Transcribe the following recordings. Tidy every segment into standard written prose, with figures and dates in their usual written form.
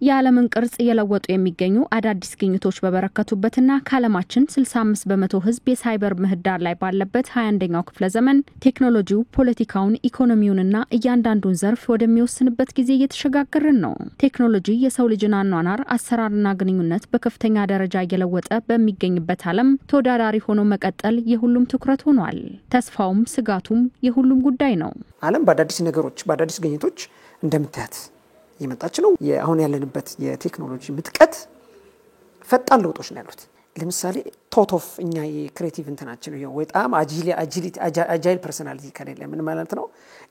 የዓለምን ቅርጽ የለወጡ የሚገኙ አዳዲስ ግኝቶች በበረከቱበትና ከዓለማችን 65% ህዝብ የሳይበር ምህዳር ላይ ባለበት 21ኛው ክፍለ ዘመን ቴክኖሎጂው ፖለቲካውን ኢኮኖሚውንና እያንዳንዱን ዘርፍ ወደሚወስንበት ጊዜ እየተሸጋገርን ነው። ቴክኖሎጂ የሰው ልጅን አኗኗር አሰራርና ግንኙነት በከፍተኛ ደረጃ እየለወጠ በሚገኝበት ዓለም ተወዳዳሪ ሆኖ መቀጠል የሁሉም ትኩረት ሆኗል። ተስፋውም ስጋቱም የሁሉም ጉዳይ ነው። ዓለም በአዳዲስ ነገሮች በአዳዲስ ግኝቶች እንደምታያት የመጣች ነው። አሁን ያለንበት የቴክኖሎጂ ምጥቀት ፈጣን ለውጦች ነው ያሉት። ለምሳሌ ቶቶፍ እኛ የክሬቲቭ እንትናችን ነው በጣም አጃይል ፐርሰናሊቲ ከሌለ ምን ማለት ነው?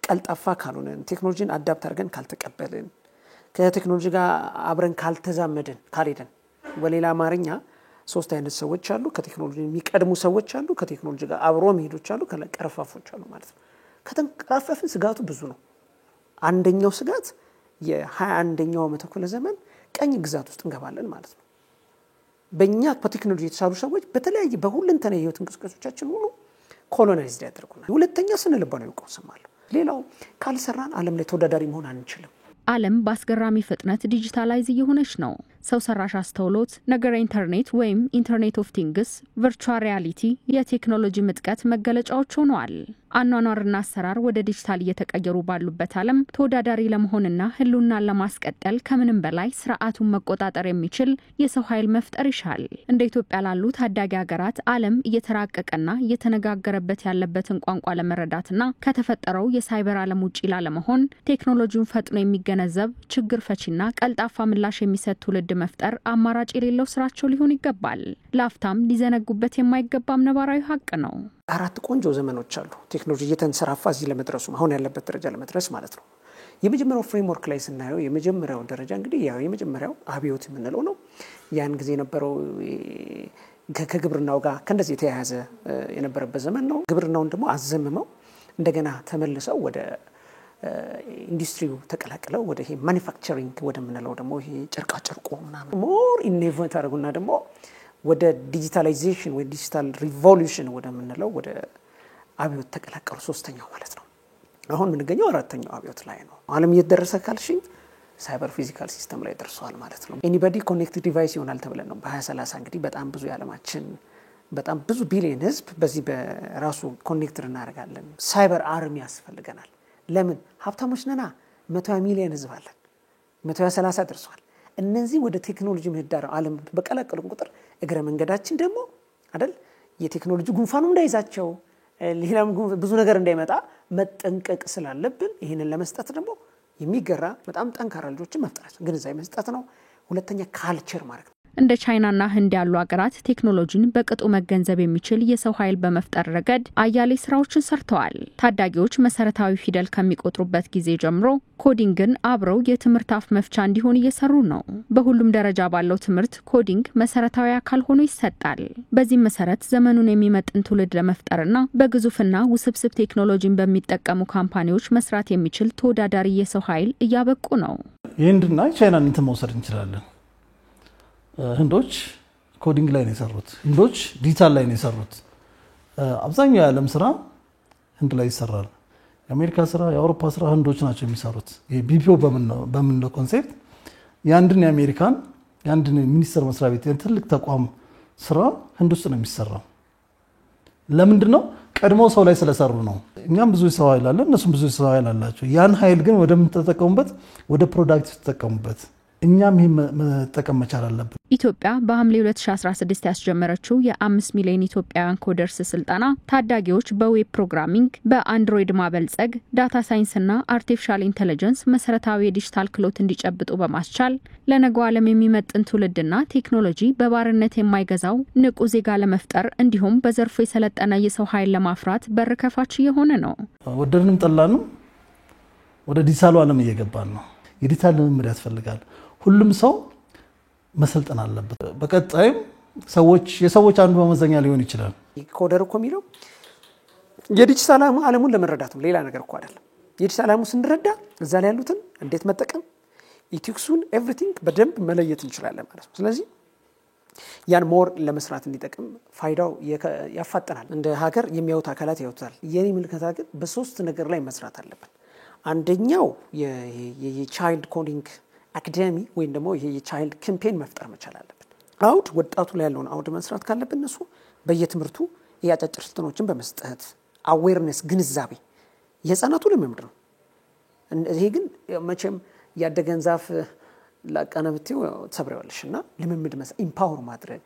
ቀልጣፋ ካልሆነን ቴክኖሎጂን አዳፕት አድርገን ካልተቀበልን ከቴክኖሎጂ ጋር አብረን ካልተዛመድን ካልሄድን በሌላ አማርኛ ሶስት አይነት ሰዎች አሉ። ከቴክኖሎጂ የሚቀድሙ ሰዎች አሉ፣ ከቴክኖሎጂ ጋር አብሮ መሄዶች አሉ፣ ከቀረፋፎች አሉ ማለት ነው። ከተንቀራፈፍን ስጋቱ ብዙ ነው። አንደኛው ስጋት የ21ኛው መቶ ክፍለ ዘመን ቀኝ ግዛት ውስጥ እንገባለን ማለት ነው። በእኛ በቴክኖሎጂ የተሳሉ ሰዎች በተለያየ በሁለንተና የህይወት እንቅስቃሴዎቻችን ሁሉ ኮሎናይዝድ ያደርጉናል። ሁለተኛ ስነ ልቦናዊ ቀውስም አለ። ሌላው ካልሰራን ዓለም ላይ ተወዳዳሪ መሆን አንችልም። ዓለም በአስገራሚ ፍጥነት ዲጂታላይዝ እየሆነች ነው። ሰው ሰራሽ አስተውሎት፣ ነገረ ኢንተርኔት ወይም ኢንተርኔት ኦፍ ቲንግስ፣ ቨርቹዋል ሪያሊቲ የቴክኖሎጂ ምጥቀት መገለጫዎች ሆነዋል። አኗኗርና አሰራር ወደ ዲጂታል እየተቀየሩ ባሉበት ዓለም ተወዳዳሪ ለመሆንና ህልውናን ለማስቀጠል ከምንም በላይ ስርዓቱን መቆጣጠር የሚችል የሰው ኃይል መፍጠር ይሻል። እንደ ኢትዮጵያ ላሉ ታዳጊ ሀገራት ዓለም እየተራቀቀና እየተነጋገረበት ያለበትን ቋንቋ ለመረዳትና ከተፈጠረው የሳይበር ዓለም ውጪ ላለመሆን ቴክኖሎጂውን ፈጥኖ የሚገነዘብ ችግር ፈቺና ቀልጣፋ ምላሽ የሚሰጥ ትውልድ መፍጠር አማራጭ የሌለው ስራቸው ሊሆን ይገባል። ላፍታም ሊዘነጉበት የማይገባም ነባራዊ ሀቅ ነው። አራት ቆንጆ ዘመኖች አሉ። ቴክኖሎጂ እየተንሰራፋ እዚህ ለመድረሱ አሁን ያለበት ደረጃ ለመድረስ ማለት ነው። የመጀመሪያው ፍሬምወርክ ላይ ስናየው የመጀመሪያው ደረጃ እንግዲህ ያው የመጀመሪያው አብዮት የምንለው ነው። ያን ጊዜ የነበረው ከግብርናው ጋር ከእንደዚህ የተያያዘ የነበረበት ዘመን ነው። ግብርናውን ደግሞ አዘምመው እንደገና ተመልሰው ወደ ኢንዱስትሪው ተቀላቅለው ወደ ይሄ ማኒፋክቸሪንግ ወደምንለው ደግሞ ይሄ ጨርቃ ጨርቆ ምናምን ሞር ኢኖቬት አድርጉና ደግሞ ወደ ዲጂታላይዜሽን ወይ ዲጂታል ሪቮሉሽን ወደምንለው ወደ አብዮት ተቀላቀሉ። ሶስተኛው ማለት ነው። አሁን የምንገኘው አራተኛው አብዮት ላይ ነው። ዓለም እየደረሰ ካልሽኝ ሳይበር ፊዚካል ሲስተም ላይ ደርሷል ማለት ነው። ኤኒባዲ ኮኔክትድ ዲቫይስ ይሆናል ተብለን ነው በ2030 እንግዲህ በጣም ብዙ የዓለማችን በጣም ብዙ ቢሊየን ህዝብ በዚህ በራሱ ኮኔክትድ እናደርጋለን። ሳይበር አርሚ ያስፈልገናል። ለምን? ሀብታሞች ነና 100 ሚሊዮን ህዝብ አለን። 130 ደርሷል። እነዚህ ወደ ቴክኖሎጂ ምህዳር ዓለም በቀላቀሉ ቁጥር እግረ መንገዳችን ደግሞ አይደል የቴክኖሎጂ ጉንፋኑ እንዳይዛቸው ሌላም ብዙ ነገር እንዳይመጣ መጠንቀቅ ስላለብን ይሄንን ለመስጠት ደግሞ የሚገራ በጣም ጠንካራ ልጆችን መፍጠር ግንዛቤ መስጠት ነው። ሁለተኛ ካልቸር ማለት ነው። እንደ ቻይናና ህንድ ያሉ ሀገራት ቴክኖሎጂን በቅጡ መገንዘብ የሚችል የሰው ኃይል በመፍጠር ረገድ አያሌ ስራዎችን ሰርተዋል። ታዳጊዎች መሰረታዊ ፊደል ከሚቆጥሩበት ጊዜ ጀምሮ ኮዲንግን አብረው የትምህርት አፍ መፍቻ እንዲሆን እየሰሩ ነው። በሁሉም ደረጃ ባለው ትምህርት ኮዲንግ መሰረታዊ አካል ሆኖ ይሰጣል። በዚህ መሰረት ዘመኑን የሚመጥን ትውልድ ለመፍጠርና በግዙፍና ውስብስብ ቴክኖሎጂን በሚጠቀሙ ካምፓኒዎች መስራት የሚችል ተወዳዳሪ የሰው ኃይል እያበቁ ነው። የህንድና ቻይናን እንትን መውሰድ እንችላለን። ህንዶች ኮዲንግ ላይ ነው የሰሩት። ህንዶች ዲጂታል ላይ ነው የሰሩት። አብዛኛው የዓለም ስራ ህንድ ላይ ይሰራል። የአሜሪካ ስራ፣ የአውሮፓ ስራ ህንዶች ናቸው የሚሰሩት። የቢፒኦ በምንለው ኮንሴፕት የአንድን የአሜሪካን የአንድን ሚኒስቴር መስሪያ ቤት ትልቅ ተቋም ስራ ህንድ ውስጥ ነው የሚሰራው። ለምንድን ነው? ቀድሞ ሰው ላይ ስለሰሩ ነው። እኛም ብዙ ሰው ኃይል አለን፣ እነሱም ብዙ ሰው ኃይል አላቸው። ያን ኃይል ግን ወደምንተጠቀሙበት ወደ ፕሮዳክት ተጠቀሙበት። እኛም ይሄን መጠቀም መቻል አለብን። ኢትዮጵያ በሐምሌ 2016 ያስጀመረችው የ5 ሚሊዮን ኢትዮጵያውያን ኮደርስ ስልጠና ታዳጊዎች በዌብ ፕሮግራሚንግ፣ በአንድሮይድ ማበልጸግ፣ ዳታ ሳይንስና አርቲፊሻል ኢንተለጀንስ መሰረታዊ የዲጂታል ክህሎት እንዲጨብጡ በማስቻል ለነገው ዓለም የሚመጥን ትውልድና ቴክኖሎጂ በባርነት የማይገዛው ንቁ ዜጋ ለመፍጠር እንዲሁም በዘርፉ የሰለጠነ የሰው ኃይል ለማፍራት በር ከፋች የሆነ ነው። ወደድንም ጠላንም ወደ ዲጂታሉ ዓለም እየገባን ነው። የዲጂታል ልምምድ ያስፈልጋል። ሁሉም ሰው መሰልጠን አለበት። በቀጣይም የሰዎች አንዱ መመዘኛ ሊሆን ይችላል። ኮደር እኮ የሚለው የዲጂታል ዓለሙን ለመረዳት ነው፣ ሌላ ነገር እኮ አይደለም። የዲጂታል ዓለሙን ስንረዳ እዛ ላይ ያሉትን እንዴት መጠቀም ኢቲክሱን ኤቭሪቲንግ በደንብ መለየት እንችላለን ማለት ነው። ስለዚህ ያን ሞር ለመስራት እንዲጠቅም ፋይዳው ያፋጠናል። እንደ ሀገር የሚያዩት አካላት ያዩታል። የኔ ምልከታ ግን በሶስት ነገር ላይ መስራት አለብን። አንደኛው የቻይልድ ኮዲንግ አካዳሚ ወይም ደግሞ ይሄ የቻይልድ ካምፔን መፍጠር መቻል አለብን። አውድ ወጣቱ ላይ ያለውን አውድ መስራት ካለብን እነሱ በየትምህርቱ ያጫጭር ስልጠናዎችን በመስጠት አዌርነስ ግንዛቤ የህፃናቱ ልምምድ ነው። ይሄ ግን መቼም ያደገን ዛፍ ላቀነብቴው ተሰብረዋልሽና ልምምድ ኢምፓወር ማድረግ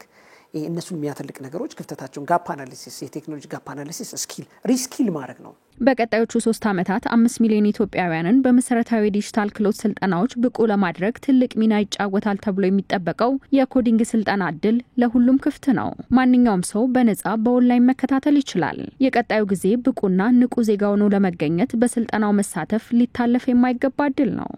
እነሱን የሚያተልቅ ነገሮች ክፍተታቸውን ጋፕ አናሊሲስ የቴክኖሎጂ ጋፕ አናሊሲስ ስኪል ሪስኪል ማድረግ ነው። በቀጣዮቹ 3 ዓመታት 5 ሚሊዮን ኢትዮጵያውያንን በመሰረታዊ ዲጂታል ክህሎት ስልጠናዎች ብቁ ለማድረግ ትልቅ ሚና ይጫወታል ተብሎ የሚጠበቀው የኮዲንግ ስልጠና እድል ለሁሉም ክፍት ነው። ማንኛውም ሰው በነጻ በኦንላይን መከታተል ይችላል። የቀጣዩ ጊዜ ብቁና ንቁ ዜጋ ሆኖ ለመገኘት በስልጠናው መሳተፍ ሊታለፍ የማይገባ እድል ነው።